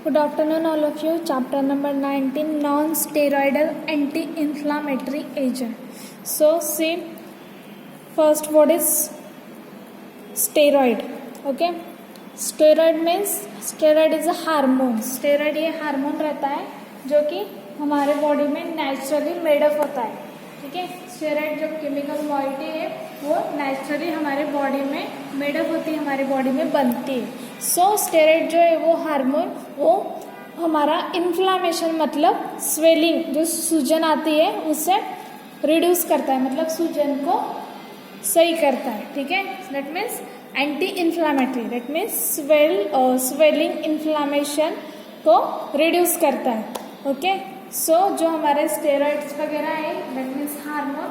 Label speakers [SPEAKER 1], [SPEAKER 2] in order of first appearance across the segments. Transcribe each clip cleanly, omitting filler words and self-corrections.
[SPEAKER 1] Good afternoon, all of you. Chapter number 19, non-steroidal anti-inflammatory agent. So, see, first what is steroid? Okay, steroid means steroid is a hormone. Steroid ये hormone रहता है जो कि हमारे body में naturally made up होता है. ठीक है, स्टेरॉइड जो केमिकल मॉलिक्यूल है वो नेचुरली हमारे बॉडी में मेडअप होती है, हमारे बॉडी में बनती है. सो स्टेरॉइड जो है वो हार्मोन वो हमारा इन्फ्लामेशन मतलब स्वेलिंग जो सूजन आती है उससे रिड्यूस करता है, मतलब सूजन को सही करता है. ठीक है, that means anti inflammatory, that means swelling inflammation को रिड्यूस करता है. ओके, सो जो हमारे स्टेरॉइड्स वगैरह है that means hormone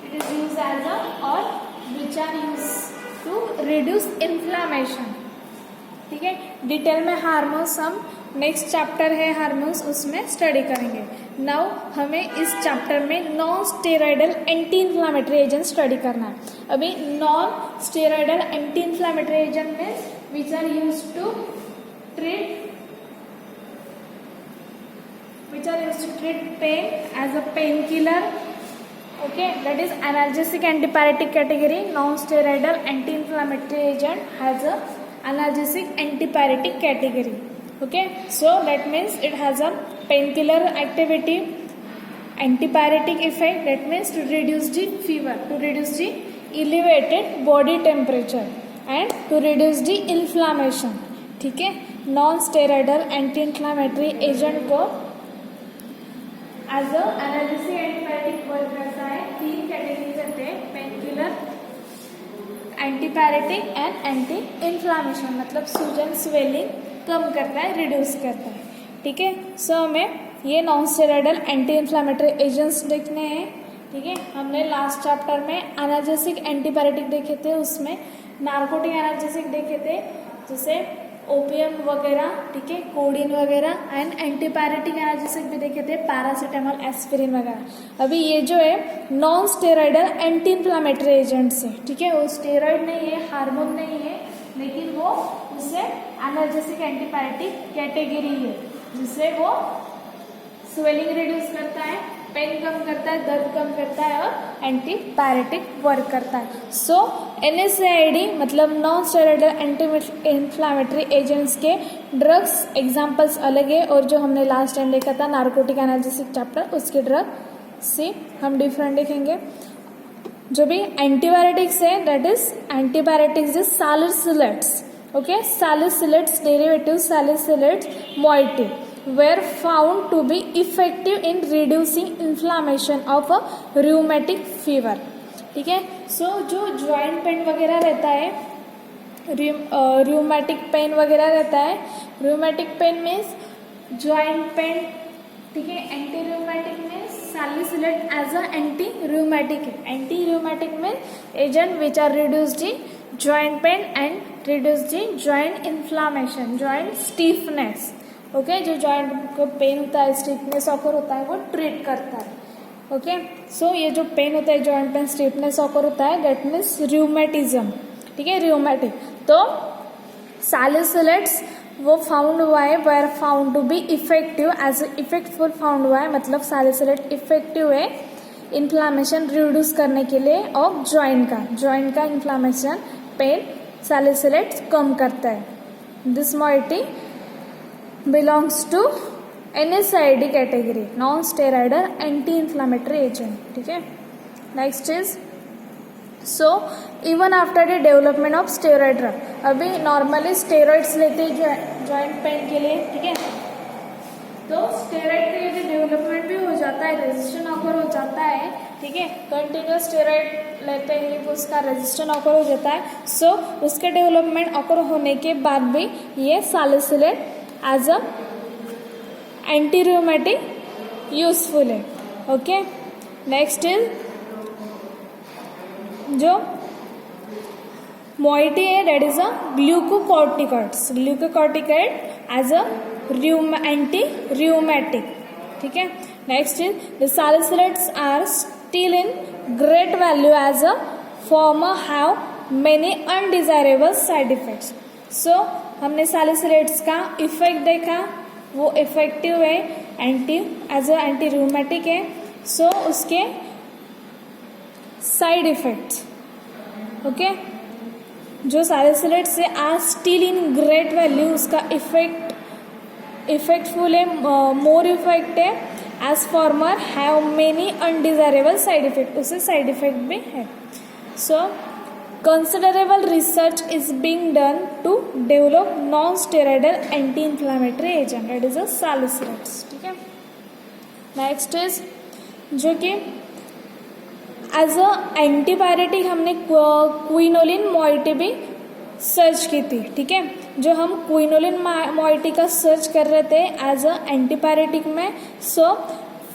[SPEAKER 1] it is use as a और which are use to reduce inflammation. ठीक है, डिटेल में हार्मोन्स हम नेक्स्ट चैप्टर है हार्मोन्स उसमें स्टडी करेंगे. नाउ हमें इस चैप्टर में non steroidal anti inflammatory agent study करना है. अभी non steroidal anti inflammatory agent means which are use to treat pain as a painkiller. Okay, that is analgesic antipyretic category. Non-steroidal anti-inflammatory agent has a analgesic antipyretic category. Okay, so that means it has a painkiller activity, antipyretic effect, that means to reduce the fever, to reduce the elevated body temperature and to reduce the inflammation. ठीक है, non-steroidal anti-inflammatory agent को as a analgesic antibiotic work करता है. तीन categories रहते हैं, pain killer, antipyretic and anti inflammation, मतलब सूजन स्वेलिंग कम करता है, रिड्यूस करता है. ठीक है, सो हमें ये non steroidal anti inflammatory agents देखने हैं. ठीक है, हमने लास्ट चैप्टर में एनाल्जेसिक एंटीपायरेटिक देखे थे, उसमें नार्कोटिक एनाल्जेसिक देखे थे जैसे ओपियम वगैरह. ठीक है, कोडीन वगैरह एंड एंटीपायरेटिक एनाल्जेसिक भी देखे थे, पैरासीटामोल, एस्पिरिन वगैरह. अभी ये जो है non steroidal anti inflammatory agents है. ठीक है, वो स्टेरॉइड नहीं है, हार्मोन नहीं है, लेकिन वो उससे एनाल्जेसिक एंटीपायरेटिक कैटेगरी है जिससे वो स्वेलिंग रिड्यूस करता है, पेन कम करता है, दर्द कम करता है और एंटीपायरेटिक वर्क करता है. सो NSAID मतलब non steroidal anti inflammatory agents के ड्रग्स एग्जांपल्स अलग है, और जो हमने लास्ट टाइम देखा था नार्कोटिक एनाल्जेसिक चैप्टर उसके ड्रग से हम डिफरेंट देखेंगे. जो भी एंटीबायोटिक्स है that is antibiotics is salicylates. Okay, salicylates derivative salicylates moiety were found to be effective in reducing inflammation of a rheumatic fever. ठीक है, सो जो जॉइंट पेन वगैरह रहता है, रूमेटिक पेन वगैरह रहता है, rheumatic pain means joint pain. ठीक है, anti rheumatic means salicylate as a anti rheumatic. Anti rheumatic means agent which are reduce the joint pain and reduce the joint inflammation, joint stiffness. Okay, जो joint को pain होता है, stiffness occur होता है, वो treat करता है. Okay, सो ये जो पेन होता है, जॉइंट पेन, स्टिफनेस ऑकर होता है, दैट मीन्स रूमेटिज्म. ठीक है, रूमेटिक. तो सैलिसिलेट्स वो फाउंड हुआ है, were found to be effective as effectful found हुआ है, मतलब सैलिसिलेट इफेक्टिव है इन्फ्लामेशन रिड्यूस करने के लिए और जॉइंट का इन्फ्लामेशन पेन सैलिसिलेट्स कम करता है. This moiety belongs to NSAID category, non-steroidal anti-inflammatory agent. ठीक है, next is so even after the development of steroid drug, अभी नॉर्मली स्टेरॉइड्स लेते हैं जॉइंट पेन के लिए. ठीक है, तो स्टेरॉइड के लिए डेवलपमेंट भी हो जाता है, रेजिस्टेंट ऑकर हो जाता है. ठीक है, कंटिन्यूस स्टेरॉइड लेते ही उसका रेजिस्टेंट ऑकर हो जाता है. सो उसके डेवलपमेंट ऑकर होने के बाद भी ये salicylate as a anti rheumatic useful है. ओके, नेक्स्ट इज जो मोइटी है that is a glucocorticoids as a anti rheumatic. ठीक है, next is the salicylates are still in great value as a former have many undesirable side effects. So हमने salicylates का effect देखा, वो effective है, as a anti rheumatic है. So उसके side effects, okay, जो सैलिसिलेट से are still in great value, उसका इफेक्टफुल है, मोर इफेक्ट है as former, have many undesirable side effect, उससे साइड इफेक्ट भी है. सो considerable research is being done to develop non-steroidal anti-inflammatory agent, that is a salicylates. ठीक है. Next is जो कि एज अ एंटीबायोटिक हमने क्विनोलिन मॉइटी भी सर्च की थी. ठीक है. जो हम क्विनोलिन मॉइटी का सर्च कर रहे थे एज अ एंटीबायोटिक में, सो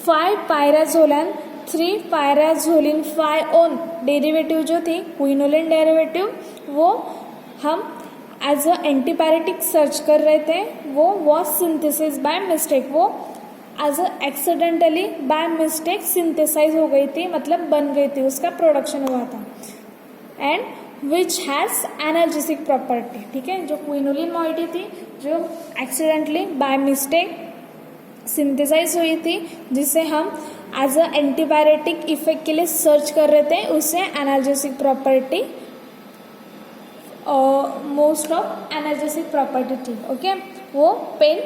[SPEAKER 1] 5-pyrazolam 3-pyrazoline 5-on डेरिवेटिव जो थी क्विनोलिन डेरिवेटिव, वो हम एज अ एंटीबायोटिक सर्च कर रहे थे. वो वॉज सिंथेसिस बाय मिस्टेक, वो as a accidentally by mistake synthesize हो गई थी, मतलब बन गई थी, उसका प्रोडक्शन हुआ था. And which has analgesic property. ठीक है. जो क्विनोलिन मॉइटी थी जो एक्सीडेंटली बाय मिस्टेक सिंथेसाइज हुई थी, जिसे हम एज अ एंटीबायोटिक इफेक्ट के लिए सर्च कर रहे थे, उससे analgesic property, most of analgesic property थी. ओके. वो पेन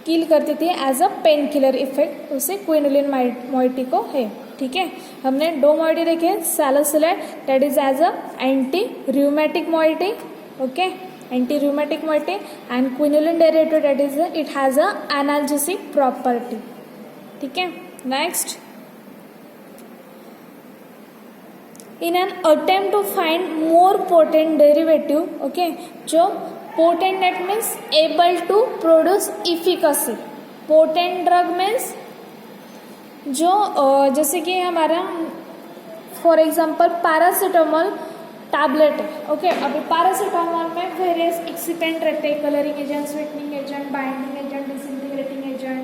[SPEAKER 1] किल करती थी as a pain killer effect, उससे क्विनोलिन मॉइटी को है. ठीक है. हमने 2 मॉइटी देखे, salicylate that is as a anti rheumatic moiety, okay, anti rheumatic moiety, and quinoline derivative that is it has a analgesic property. ठीक है. Next, in an attempt to find more potent derivative, okay, जो potent that means able to produce efficacy. potent drug means जो जैसे कि हमारा for example paracetamol tablet है. Okay. अभी paracetamol में वेरियस एक्सिपेंट रहते हैं, colouring agent, sweetening agent, binding agent, disintegrating agent,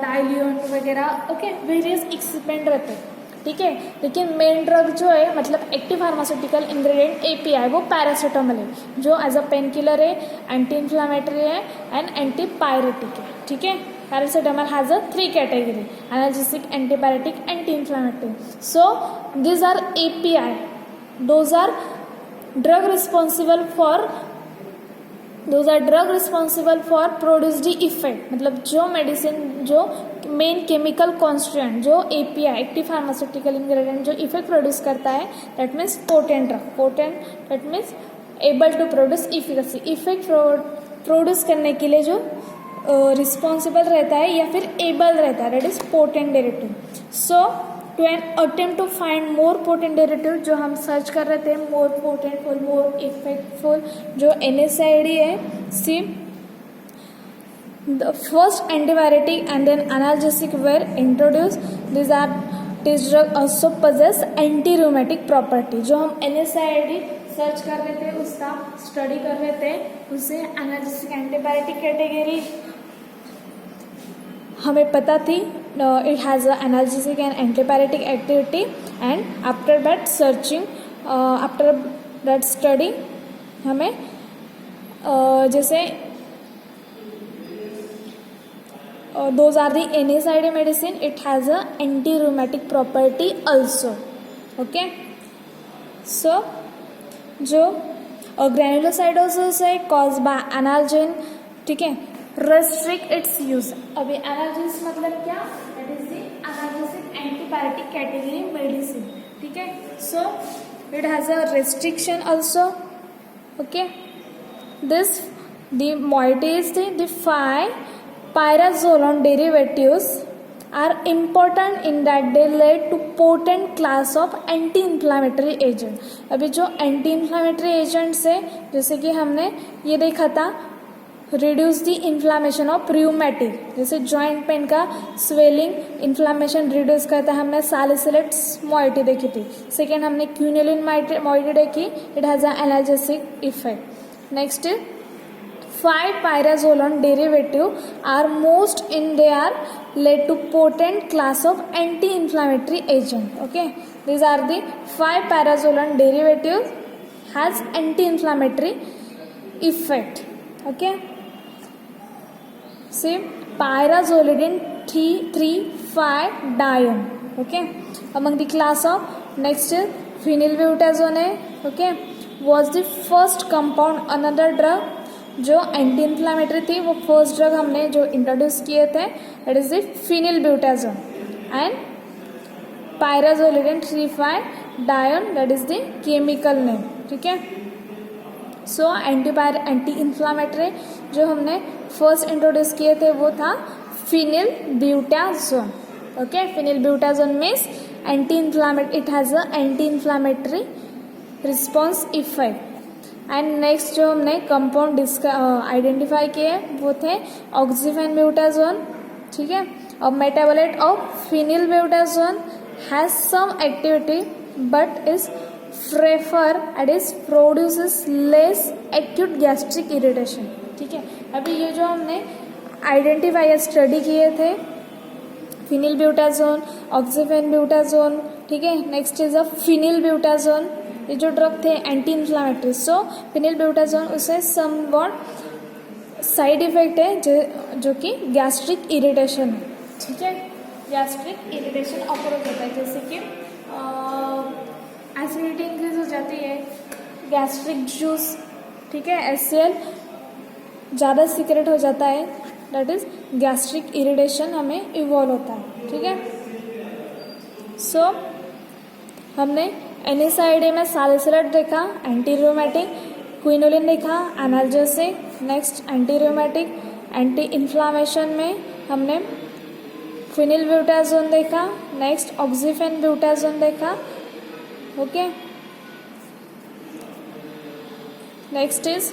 [SPEAKER 1] diluent वगैरह, ओके, वेरियस एक्सिपेंट रहते हैं. ठीक है. लेकिन मेन ड्रग जो है, मतलब एक्टिव फार्मास्यूटिकल इंग्रेडिएंट API, वो पैरासीटामोल है, जो एज अ पेन किलर है, एंटी इन्फ्लामेटरी है एंड एंटी पायरेटिक है. ठीक है. Paracetamol has a 3 category, analgesic, antibiotic, anti inflammatory. So these are API, those are drug responsible for produced effect. मतलब जो मेडिसिन, जो मेन केमिकल कॉन्स्टिट्यूएंट, जो API active pharmaceutical ingredient जो effect produce करता है, that means potent drug. Potent that means able to produce efficacy, effect produce करने के लिए जो रिस्पॉन्सिबल रहता है या फिर एबल रहता है, that is potent derivative. So to an attempt to find more potent derivative, जो हम सर्च कर रहे थे, मोर पोटेंटफुल, मोर इफेक्टफुल, जो NSAID है. सी the first antibiotic and then analgesic were introduced. This drug also possess anti-rheumatic property. जो हम NSAID सर्च कर रहे थे, उसका स्टडी कर रहे थे, उसे एनाल्जेसिक एंटीबायोटिक कैटेगरी हमें पता थी. It has a analgesic and antibiotic activity. And after that searching, after that study हमें जैसे those are the NSAID medicine, it has a anti-rheumatic property also. Okay. So जो granulocytosis है caused by analgin. ठीक है. restrict its use. अभी analgins मतलब क्या, that is the analgesic antibiotic category medicine. ठीक है. So it has a restriction also. Okay. This the moiety is the 5-pyrazolone derivatives are important in that they lead to potent class of anti-inflammatory agent. अभी जो anti-inflammatory agents है, जैसे कि हमने ये देखा था, reduce the inflammation of rheumatic, जैसे जॉइंट पेन का स्वेलिंग इन्फ्लामेशन रिड्यूस करता है, हमने सैलिसिलेट मॉइटी देखी थी. सेकेंड हमने क्विनोलिन मॉइटी देखी, it has a analgesic effect. Next 5-pyrazolone derivative are most in they are led to potent class of anti-inflammatory agent. Okay, these are the 5-pyrazolone derivatives has anti-inflammatory effect. Okay. से pyrazolidine 3,3,5-dione. Okay, among the class of next is phenylbutazone. Okay, was the first compound another drug जो anti inflammatory थी, वो first drug हमने जो introduce किए थे that is the phenylbutazone and pyrazolidine 3,5-dione that is the chemical name. ठीक है, so anti inflammatory जो हमने फर्स्ट इंट्रोड्यूस किए थे वो था phenylbutazone. Okay, phenylbutazone means anti inflammatory, it has a anti inflammatory response effect. And next जो हमने कंपाउंड आइडेंटिफाई किए वो थे ऑक्सीफेनब्यूटाजोन. ठीक है, और metabolite of phenylbutazone has some activity but is prefer and is produces less acute gastric irritation. ठीक है, अभी ये जो हमने आइडेंटिफाई या स्टडी किए थे फिनिलब्यूटाजोन, ऑक्सीफेनब्यूटाजोन. ठीक है, नेक्स्ट इज अ फिनिलब्यूटाजोन. ये जो ड्रग थे एंटी इन्फ्लामेटरी. सो फिनिलब्यूटाजोन उसे समवॉट साइड इफेक्ट है जो कि गैस्ट्रिक इरिटेशन है. ठीक है, गैस्ट्रिक इरिटेशन अपर हो जाता है, जैसे कि एसिडिटी इंक्रीज हो जाती है, गैस्ट्रिक जूस. ठीक है, HCl ज़्यादा सीक्रेट हो जाता है, दैट इज गैस्ट्रिक इरिटेशन हमें इवॉल्व होता है. ठीक है, सो हमने NSAID में सालिसिलेट देखा, एंटी रूमेटिक, क्विनोलिन देखा, analgesic. Next anti rheumatic, anti inflammation में हमने फिनिलब्यूटाजोन देखा. नेक्स्ट ऑक्सीफेनब्यूटाजोन देखा. ओके, नेक्स्ट इज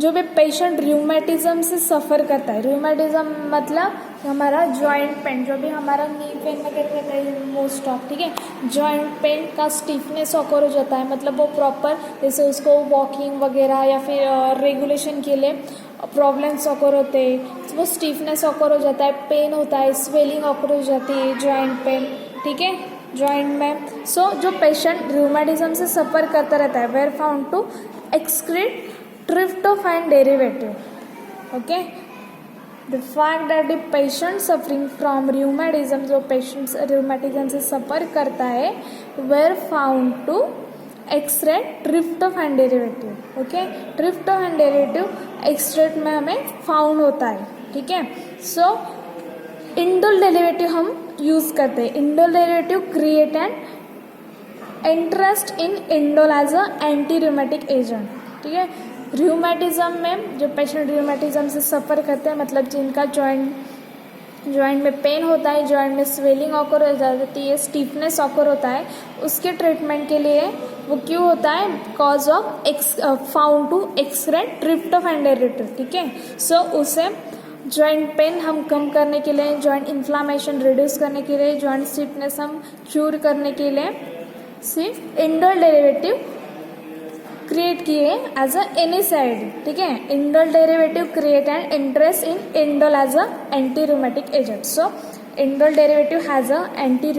[SPEAKER 1] जो भी पेशेंट रूमेटिज्म से सफ़र करता है, रूमेटिज्म मतलब हमारा जॉइंट पेन, जो भी हमारा नी पेन वगैरह रहता है मोस्ट ऑफ. ठीक है, जॉइंट पेन का स्टिफनेस ऑकर हो जाता है, मतलब वो प्रॉपर जैसे उसको वॉकिंग वगैरह या फिर रेगुलेशन के लिए प्रॉब्लम्स ऑकर होते हैं, वो स्टिफनेस ऑकर हो जाता है, पेन होता है, स्वेलिंग ऑकर हो जाती है, जॉइंट पेन. ठीक है, जॉइंट में. सो जो पेशेंट रूमेटिज्म से सफ़र करता रहता है were found to excrete tryptophan derivative. Okay, the fact that the patient suffering from rheumatism, जो पेशेंट्स rheumatism से सफ़र करता है were found to extract tryptophan derivative. Okay, tryptophan derivative extract में हमें फाउंड होता है. ठीक है, सो इंडोल डेरिवेटिव हम यूज़ करते हैं. Indole derivative create an interest in indole as a anti rheumatic agent. ठीक है, रूमेटिज्म में जो पेशेंट रूमेटिज्म से सफ़र करते हैं, मतलब जिनका जॉइंट में पेन होता है, जॉइंट में स्वेलिंग ऑकर हो जाती है, स्टिफनेस ऑकर होता है, उसके ट्रीटमेंट के लिए वो क्यों होता है, because of found to excrete tryptophan derivative. ठीक है, सो उसे जॉइंट पेन हम कम करने के लिए, जॉइंट इन्फ्लामेशन रिड्यूस करने के लिए, जॉइंट स्टिफनेस हम क्यूर करने के लिए सिर्फ इंडोल डेरिवेटिव क्रिएट किए एज अ NSAID. ठीक है, indole derivative create an interest in indole as a anti rheumatic agent. So indole derivative has a anti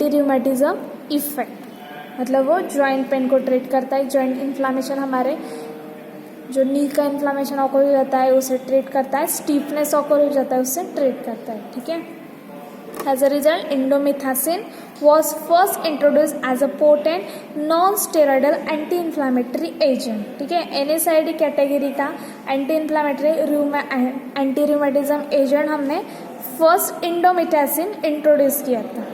[SPEAKER 1] rheumatism effect, मतलब वो जॉइंट पेन को ट्रीट करता है, जॉइंट इन्फ्लामेशन, हमारे जो नी का इन्फ्लामेशन ऑकर हो जाता है उसे ट्रीट करता है, स्टिफनेस ऑकर हो जाता है उससे ट्रीट करता है. ठीक है, as a result indomethacin was first introduced as a potent non-steroidal anti-inflammatory agent. ठीक है, NSAID कैटेगरी का anti inflammatory anti rheumatism agent हमने फर्स्ट इंडोमिथासिन इंट्रोड्यूस किया था.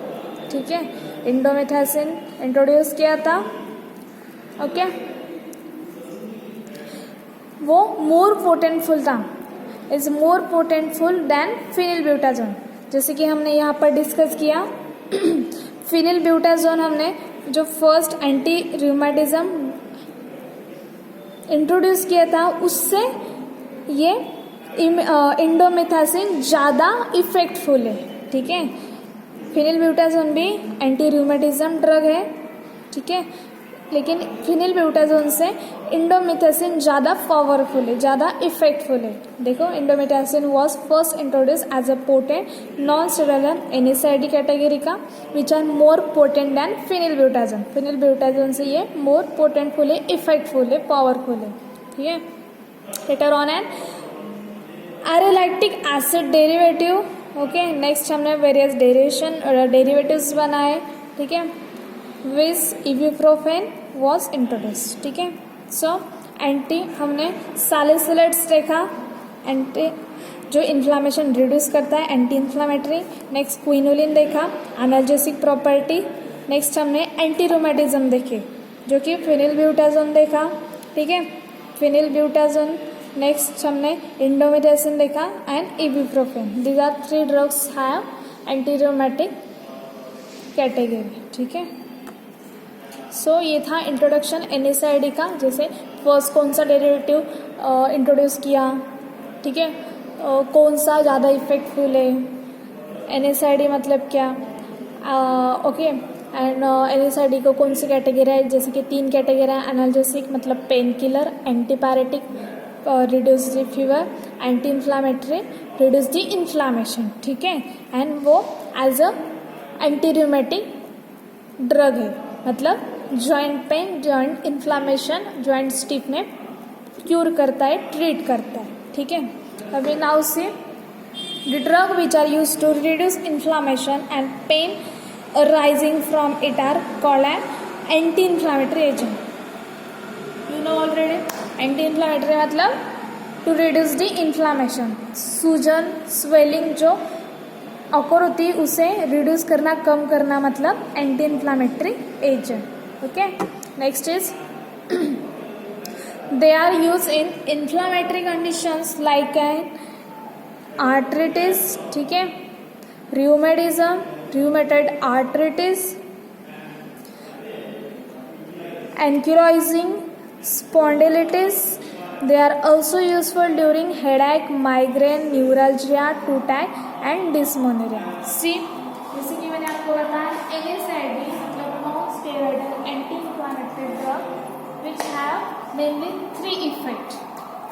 [SPEAKER 1] ठीक है, इंडोमिथासिन इंट्रोड्यूस किया था. ओके, वो मोर पोटेंटफुल था, इज मोर पोटेंटफुल देन फिनिलब्यूटाजोन. जैसे कि हमने यहाँ पर डिस्कस किया, फिनिलब्यूटाजोन हमने जो फर्स्ट एंटी रूमेटिज्म इंट्रोड्यूस किया था उससे ये इंडोमिथासिन ज़्यादा इफेक्टफुल है. ठीक है, फिनिलब्यूटाजोन भी एंटी रूमेटिज्म ड्रग है. ठीक है, लेकिन फिनिलब्यूटाजोन से इंडोमिथासिन ज़्यादा पावरफुल है, ज़्यादा इफेक्टफुल है. देखो, indomethacin was first introduce as a potent non steroidal NSAID category का which are more potent than phenylbutazone. Phenylbutazone से ये मोर पोटेंटफुल है, इफेक्टफुल है, पावरफुल है. ठीक है, later on an arylacetic acid derivative. Okay, next हमने वेरियस डेरिवेटिव्स बनाए. ठीक है, विच इबुप्रोफेन वॉज इंट्रोड्यूस. ठीक है, सो एंटी हमने सैलिसिलेट्स देखा, एंटी जो इन्फ्लामेशन रिड्यूस करता है, एंटी इन्फ्लामेटरी. नेक्स्ट क्विनोलिन देखा, एनाल्जेसिक प्रॉपर्टी. नेक्स्ट हमने एंटी रोमेटिज्म देखे जो कि फिनिलब्यूटाजोन देखा. ठीक है, फिनिलब्यूटाजोन. नेक्स्ट हमने इंडोमिडासिन देखा and ibuprofen. These are 3 drugs have anti rheumatic category. ठीक है, सो ये था इंट्रोडक्शन NSAID का. जैसे फर्स्ट कौन सा डेरिवेटिव इंट्रोड्यूस किया, ठीक है, कौन सा ज़्यादा इफेक्टफुल है, NSAID मतलब क्या. ओके, एंड NSAID को कौन सी कैटेगरी है, जैसे कि 3 कैटेगरी है. एनाल्जेसिक मतलब pain killer, antipyretic reduce the fever, anti inflammatory reduce the inflammation. ठीक है, एंड वो as a anti rheumatic drug है, मतलब joint pain, joint inflammation, joint stiffness cure करता है, ट्रीट करता है. ठीक है, अभी now say the drug which are use to reduce inflammation and pain arising from it are called an anti-inflammatory agent. You know already. Anti-inflammatory मतलब to reduce the inflammation. सूजन, swelling जो ऑकर होती है उसे रिड्यूस करना, कम करना, मतलब anti inflammatory agent. Okay, next is they are use in inflammatory conditions like an arthritis. ठीक है, rheumatism, rheumatoid arthritis, ankylosing spondylitis. They are also useful during headache, migraine, neuralgia, toothache and dysmenorrhea. See, जैसे कि मैंने आपको बताया NSAID मतलब non-steroidal anti-inflammatory drug which have mainly 3 effects.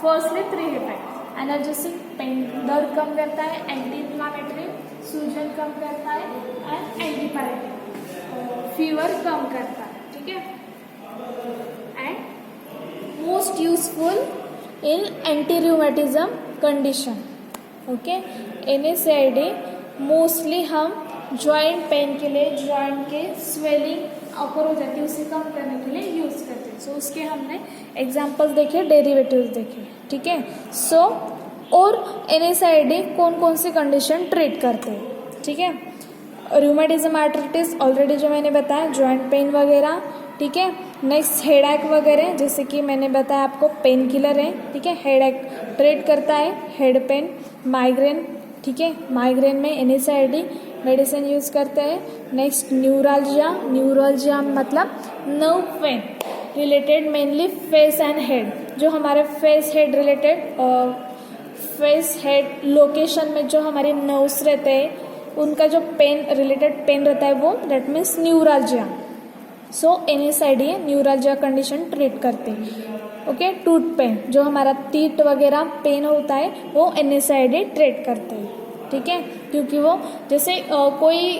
[SPEAKER 1] Firstly 3 effects. Analgesic, pain दर्द कम करता है, एंटी इन्फ्लामेटरी सूजन कम करता है, एंड एंटीपायरेटिक फीवर कम करता है. ठीक है, and most useful in anti rheumatism condition. Okay, NSAID mostly हम जॉइंट पेन के लिए, जॉइंट के स्वेलिंग ऑकर हो जाती है उसे कम करने के लिए यूज करते हैं. सो उसके हमने एग्जाम्पल्स देखे, डेरिवेटिव्स देखे. ठीक है, सो और NSAID कौन कौन सी कंडीशन ट्रीट करते हैं. ठीक है, रूमेटिज्म, आर्थराइटिस ऑलरेडी जो मैंने बताया, जॉइंट पेन वगैरह. ठीक है, नेक्स्ट हेडेक वगैरह, जैसे कि मैंने बताया आपको पेन किलर है. ठीक है, हेडेक ट्रीट करता है, हेड पेन, माइग्रेन. ठीक है, माइग्रेन में NSAID मेडिसिन यूज करते हैं. नेक्स्ट न्यूरल्जिया, न्यूरल्जिया मतलब nerve pain related mainly face and head. जो हमारे face head related face head location में जो हमारे नर्व्स रहते हैं उनका जो पेन रिलेटेड पेन रहता है वो that means neuralgia. So NSAID neuralgia condition treat करते हैं. ओके, टूथ पेन जो हमारा तीत वगैरह पेन होता है वो NSAID ट्रीट करते हैं. ठीक है, क्योंकि वो जैसे कोई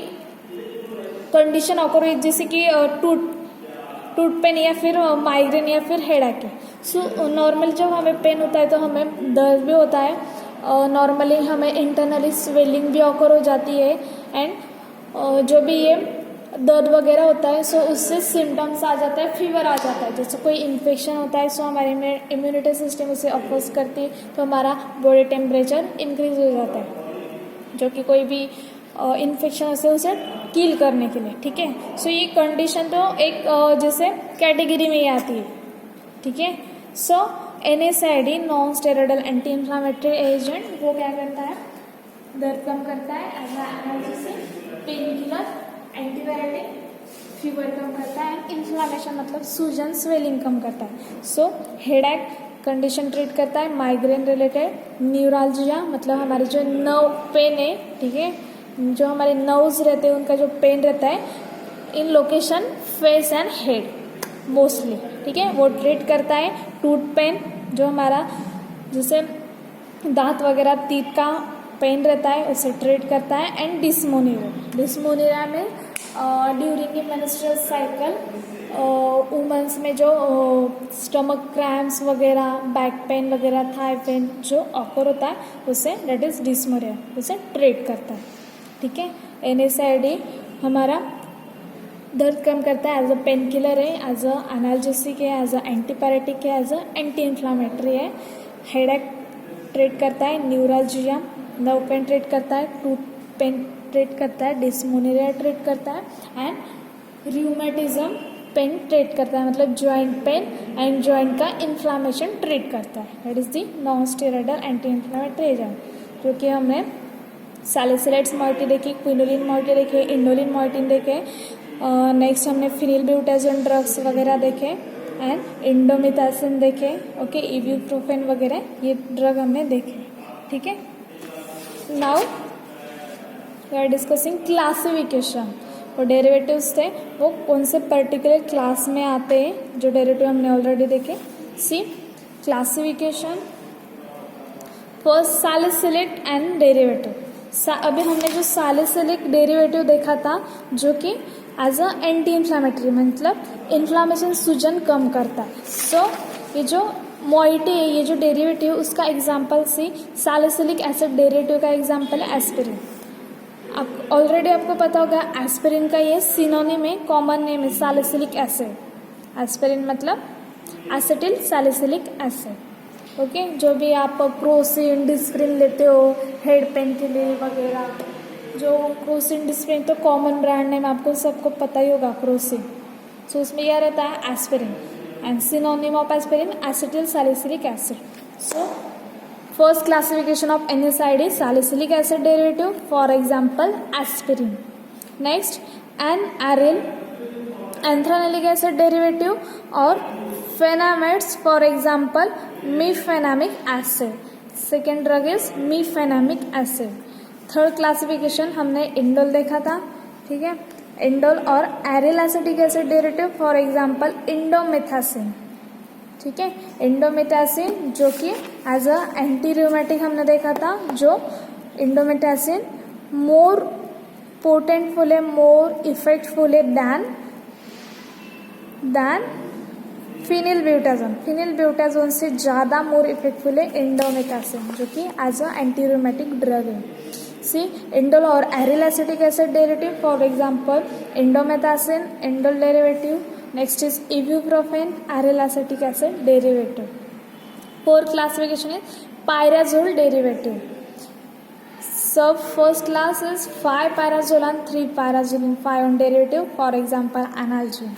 [SPEAKER 1] कंडीशन ऑकर हुई जैसे कि टूथ पेन या फिर माइग्रेन या फिर हेडेक है. सो नॉर्मल जब हमें पेन होता है तो हमें दर्द भी होता है, नॉर्मली हमें इंटरनली स्वेलिंग भी ऑकर हो जाती है, एंड जो भी ये दर्द वगैरह होता है सो उससे सिम्टम्स आ जाता है, फीवर आ जाता है. जैसे कोई इन्फेक्शन होता है सो हमारी इम्यूनिटी सिस्टम उसे अपोज करती है तो हमारा बॉडी टेम्परेचर इंक्रीज हो जाता है, जो कि कोई भी इन्फेक्शन से उसे किल करने के लिए. ठीक है, सो ये कंडीशन तो एक जैसे कैटेगरी में ही आती है. ठीक है, so NSAID non steroidal anti inflammatory agent वो क्या करता है, दर्द कम करता है, analgesic, painkiller, antibiotic, fever कम करता है, एंड इन्फ्लामेशन मतलब सूजन, स्वेलिंग कम करता है. सो हेडेक कंडीशन ट्रीट करता है, माइग्रेन रिलेटेड, न्यूरल्जिया मतलब हमारे जो नर्व पेन है. ठीक है, जो हमारे नर्व्स रहते हैं उनका जो पेन रहता है in location face and head mostly. ठीक है, वो ट्रीट करता है. टूथ पेन जो हमारा जैसे दांत वगैरह तीत का पेन रहता है उसे ट्रीट करता है. एंड डिस्मोनिया, डिस्मोनिया में during a menstrual cycle women's में जो स्टमक क्रैम्प्स वगैरह, बैक पेन वगैरह, थाई पेन जो ऑकर होता है उसे दैट इज डिस्मोरिया, उसे ट्रीट करता है। ठीक है, NSAID हमारा दर्द कम करता है, एज अ पेन किलर है, एज अ एनाल्जेसिक है, एज अ एंटीपायरेटिक है, एज अ एंटी इन्फ्लामेटरी है। हेडेक ट्रीट करता है, न्यूरल्जिया नर्व पेन ट्रीट करता है, टूथ पेन ट्रीट करता है, डिस्मोनिया ट्रीट करता है, एंड रूमेटिज्म पेन ट्रीट करता है, मतलब जॉइंट पेन एंड जॉइंट का इन्फ्लामेशन ट्रीट करता है। That is the non steroidal anti inflammatory agent, जो कि हमने सैलिसिलेट्स मॉइटी देखी, क्विनोलिन मॉइटी देखे, इंडोलिन मॉइटिन देखे, नेक्स्ट हमने फिनिलब्यूटाजोन ड्रग्स वगैरह देखे एंड इंडोमिथासिन देखे, ओके, इब्यूप्रोफेन वगैरह ये ड्रग हमने देखे। ठीक है, now we are discussing classification. वो डेरिवेटिव्स थे वो कौन से पर्टिकुलर क्लास में आते हैं, जो डेरिवेटिव हमने ऑलरेडी देखे। See classification, first salicylate and derivative. अभी हमने जो सैलिसिलिक डेरिवेटिव देखा था जो कि एज अ एंटी इन्फ्लामेटरी, मतलब इन्फ्लामेशन सूजन कम करता है। सो ये जो मॉइटी है, ये जो डेरिवेटिव उसका example see salicylic acid derivative का एग्जांपल है एस्पिरिन। आप ऑलरेडी आपको पता होगा एस्पिरिन का ये सिनोनिम है, कॉमन नेम है सैलिसिलिक एसिड। एस्पिरिन मतलब एसिटिल सैलिसिलिक एसिड। ओके, जो भी आप क्रोसिन डिस्प्रिन लेते हो हेड पेन के लिए वगैरह, जो क्रोसिन डिस्प्रिन तो कॉमन ब्रांड नेम आपको सबको पता ही होगा, क्रोसिन। सो उसमें यह रहता है aspirin, and synonym of aspirin acetyl salicylic acid. So first classification of NSAID salicylic acid derivative, for example aspirin. Next N aryl anthranilic acid derivative और fenamates, for example mefenamic acid. Second drug is mefenamic acid. Third classification हमने indole देखा था। ठीक है, indole और aryl acetic acid derivative, for example indomethacin. ठीक है, indomethacin जो कि एज अ एंटी रूमेटिक हमने देखा था, जो इंडोमिथासिन मोर पोटेंटफुल है, मोर इफेक्टफुल है दैन फिनिलब्यूटाजोन। फिनिलब्यूटाजोन से ज़्यादा मोर इफेक्टफुल है इंडोमिथासिन, जो कि as a anti rheumatic drug है। सी इंडोल और aryl acetic acid derivative, for example indomethacin indole derivative. Next is ibuprofen aryl acetic acid derivative. Fourth classification is pyrazole derivative. So first class is 5-pyrazole and 3-pyrazole 5 derivative, for example analgin.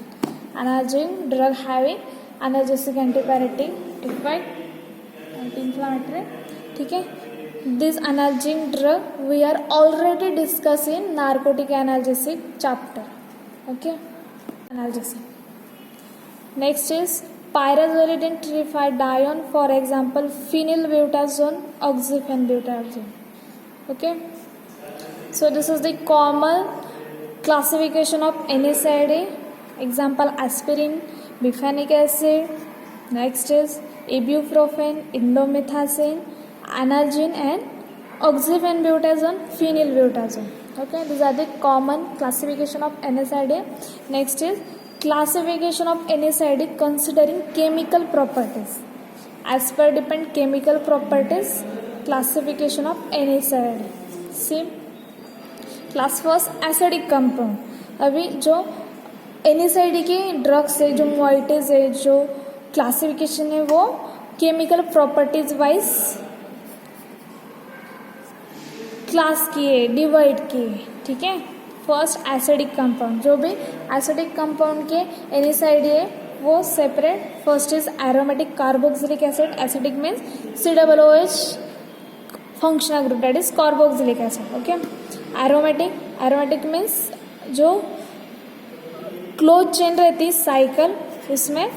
[SPEAKER 1] Analgin drug having analgesic, antipyretic effect, anti-inflammatory. ठीक है, this analgin drug we are already discussing narcotic analgesic chapter. Okay, analgesic. Next is pyrazolidine trifadione, for example phenylbutazone, oxyphenbutazone. Okay, so this is the common classification of NSAID. Example aspirin, bifenic acid. Next is ibuprofen, indomethacin, analgin and oxyphenbutazone, phenylbutazone. Okay, these are the common classification of NSAID. Next is classification of NSAID considering chemical properties. As per depend chemical properties, classification of NSAID. See, class first acidic compound. अभी जो NSAID के drugs है, जो मॉइटीज है, जो classification है वो chemical properties wise class किए, डिवाइड किए। ठीक है, फर्स्ट एसिडिक कंपाउंड, जो भी एसिडिक कंपाउंड के NSAID है वो separate. First is aromatic carboxylic acid. Acidic means COOH functional group, that is carboxylic acid. Okay, aromatic means जो क्लोज चेन रहती है साइकिल, उसमें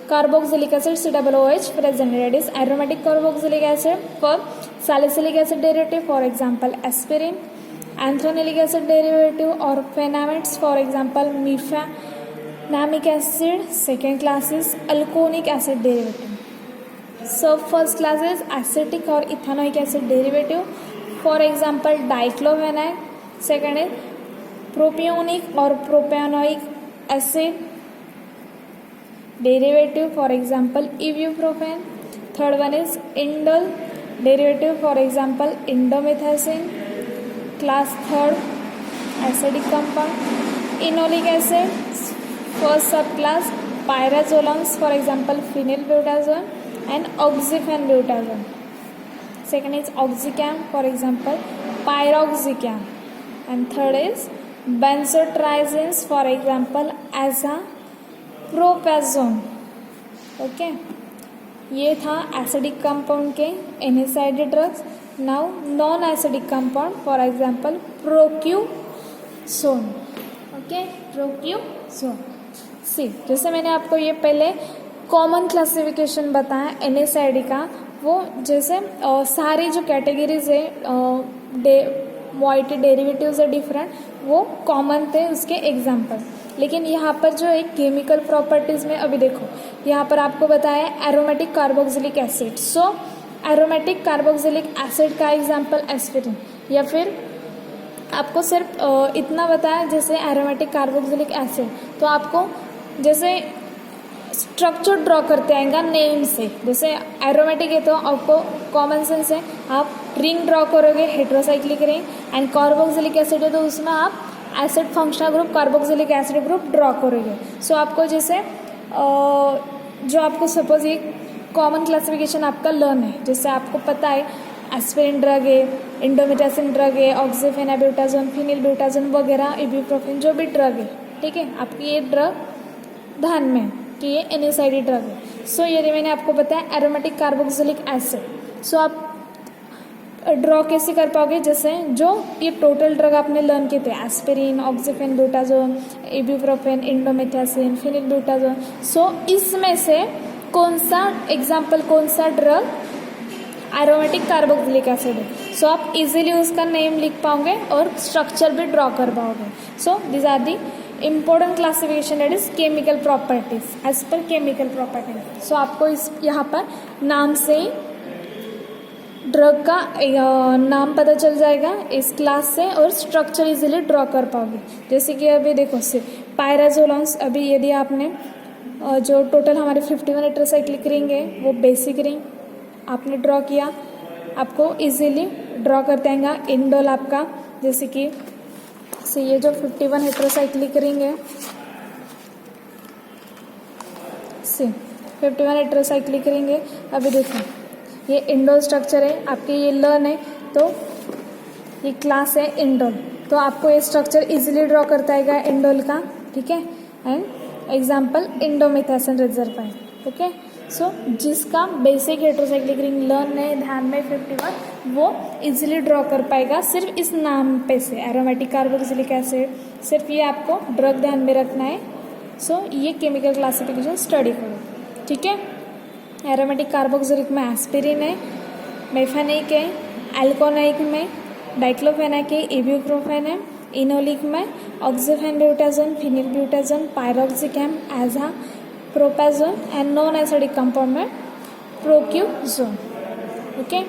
[SPEAKER 1] carboxylic acid COOH present, that is aromatic carboxylic acid. For salicylic acid derivative, for example aspirin. Anthranilic acid derivative और fenamates, for example mefenamic acid. Second class is alkanoic acid derivative. So first class is acetic or ethanoic acid derivative, for example diclofenac. Second is propionic or propionic acid, derivative, for example ibuprofen. Third one is indole, derivative, for example indomethacin. Class third, acidic compound. Enolic acid, first subclass pyrazolams, for example phenylbutazone and oxyphenbutazone. Second is oxycam, for example pyroxycam. And third is benzotriazenes, for example azapropazone. Okay, ये था acidic compound के NSAID drugs. Now non acidic compound, for example proquazone. Okay, proquazone. See, जैसे मैंने आपको ये पहले common classification बताया NSAID का, वो जैसे सारी जो कैटेगरीज है मोइटी डेरिवेटिव्स है डिफरेंट, वो कॉमन थे उसके एग्जाम्पल. लेकिन यहाँ पर जो एक केमिकल प्रॉपर्टीज में अभी देखो, यहाँ पर आपको बताया एरोमेटिक कार्बोक्सिलिक एसिड. सो एरोमेटिक कार्बोक्सिलिक एसिड का एग्जाम्पल एस्पिरिन, या फिर आपको सिर्फ इतना बताया जैसे एरोमेटिक कार्बोक्सिलिक एसिड, तो आपको जैसे स्ट्रक्चर ड्रॉ करते आएगा नेम से. जैसे एरोमेटिक है तो आपको कॉमन सेंस है, आप रिंग ड्रॉ करोगे, heterocyclic ring. And carboxylic acid है तो उसमें आप acid functional group carboxylic acid group draw करोगे. सो आपको जैसे जो आपको सपोज ये कॉमन क्लासिफिकेशन आपका लर्न है, जैसे आपको पता है एस्पिरिन ड्रग है, इंडोमेथासिन ड्रग है, ऑक्सीफेनाब्यूटाजोन, फिनिलब्यूटाजोन वगैरह, इब्यूप्रोफेन, जो भी ड्रग है, ठीक है, आपकी ये ड्रग ध्यान में है कि ये NSAID ड्रग है. सो ये मैंने आपको बताया एरोमेटिक कार्बोक्सिलिक एसिड. सो आप ड्रॉ कैसे कर पाओगे, जैसे जो ये टोटल ड्रग आपने लर्न किए थे, एस्पिरिन, ऑक्सीफेनब्यूटाजोन, इब्यूप्रोफेन, इंडोमेथासिन, फिनिलब्यूटाजोन. सो इसमें से कौन सा एग्जाम्पल, कौन सा ड्रग एरोमेटिक कार्बोक्सिलिक एसिड है. सो आप इजीली उसका नेम लिख पाओगे और स्ट्रक्चर भी ड्रॉ कर पाओगे. So this are the important classification, that is chemical properties as per chemical properties. So आपको इस यहाँ पर नाम से ही ड्रग का नाम पता चल जाएगा इस क्लास से, और स्ट्रक्चर इजीली ड्रॉ कर पाओगे. जैसे कि अभी देखो पायराजोलॉन्स, अभी यदि आपने जो टोटल हमारे 51 हेट्रोसाइक्लिक रिंग है वो बेसिक रिंग आपने ड्रॉ किया, आपको इजीली ड्रॉ करते आएगा. इंडोल आपका, जैसे कि से ये जो 51 हेट्रोसाइक्लिक रिंग है, से 51 हेट्रोसाइक्लिक रिंग है. अभी देखो ये इंडोल स्ट्रक्चर है, आपके ये लर्न है तो ये क्लास है इंडोल, तो आपको ये स्ट्रक्चर इजीली ड्रॉ करता है इंडोल का, ठीक है. And example indomethacin reservoir. Okay, so जिसका बेसिक हेट्रोसाइक्लिक रिंग लर्न है ध्यान में 51, वो इजीली ड्रॉ कर पाएगा सिर्फ इस नाम पे से, एरोमेटिक कार्बोक्सिलिक एसिड. सिर्फ ये आपको ड्रग ध्यान में रखना है. सो ये केमिकल क्लासिफिकेशन स्टडी करो, ठीक है. एरोमेटिक कार्बोक्सिलिक में एस्पिरिन है, मेफेनिक है, एल्कोनाइक में डाइक्लोफेनाक है, इब्यूप्रोफेन है. इनोलिक में ऑक्सीफेनब्यूटाजोन, फिनिलब्यूटाजोन, पायरोक्सिकैम, azapropazone. And non acidic compound में प्रोक्यूसोन. ओके.